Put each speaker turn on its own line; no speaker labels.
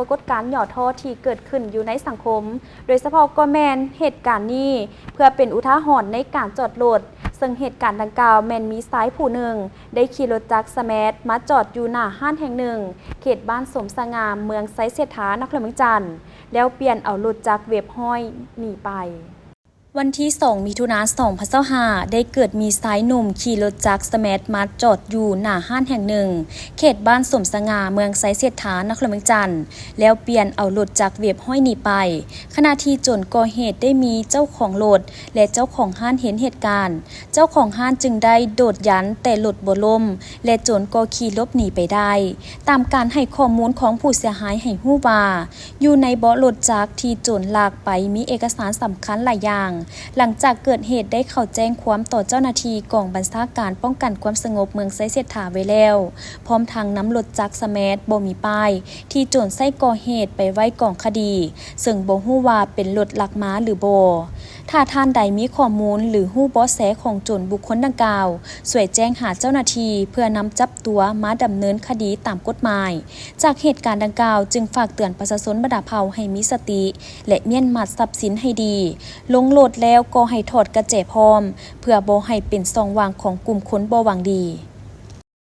ปรากฏการณ์หย่อท้อที่เกิดขึ้นอยู่ในสังคมโดยเฉพาะก็แมนเหตุการณ์นี้เพื่อเป็นอุทาหรณ์ในการจอดรถซึ่งเหตุการณ์ดังกล่าวแมนมีสายผู้หนึ่งได้ขี่รถจักรสแมทมาจอดอยู่หน้าห้างแห่งหนึ่งเขตบ้านสมสงามเมืองไซเสถานครเมืองจันทร์แล้วเปลี่ยนเอารถจักรเว็บห้อยหนีไปวันที่2 มิถุนายน 2025ได้เกิดมีชายหนุ่มขี่รถจักรสแมทมาจอดอยู่หน้าห้างแห่งหนึ่งเขตบ้านสมสง่าเมืองไซเสถานครเมืองจันทร์แล้วเปลี่ยนเอารถจักรเว็บห้อยหนีไปขณะที่โจรก่อเหตุได้มีเจ้าของรถและเจ้าของห้างเห็นเหตุการณ์เจ้าของห้างจึงได้โดดยันแต่รถบ่ล่มและโจรก็ขี่หลบหนีไปได้ตามการให้ข้อมูลของผู้เสียหายให้ฮู้ว่าอยู่ในเบาะรถจักรที่โจรลากไปมีเอกสารสำคัญหลายอย่างหลังจากเกิดเหตุได้เข้าแจ้งความต่อเจ้าหน้าที่กองบัญชาการป้องกันความสงบเมืองไซเสถาไว้แล้วพร้อมทางนำรถจักรสแมทบ่มีป้ายที่โจรใช้ก่อเหตุไปไว้กองคดีซึ่งบ่ฮู้ว่าเป็นรถลักม้าหรือบ่ถ้าท่านใดมีข้อมูลหรือฮู้เบาะแสของโจรบุคคลดังกล่าวช่วยแจ้งหาเจ้าหน้าที่เพื่อนำจับตัวมาดำเนินคดีตามกฎหมายจากเหตุการณ์ดังกล่าวจึงฝากเตือนประชาชนบรรดาเผ่าให้มีสติและเมียนมัดทรัพย์สินให้ดีลงโหลดแล้วก็ให้ถอดกระแจพร้อมเพื่อบ่ให้เป็นช่องว่างของกลุ่มคนบ่หวังดี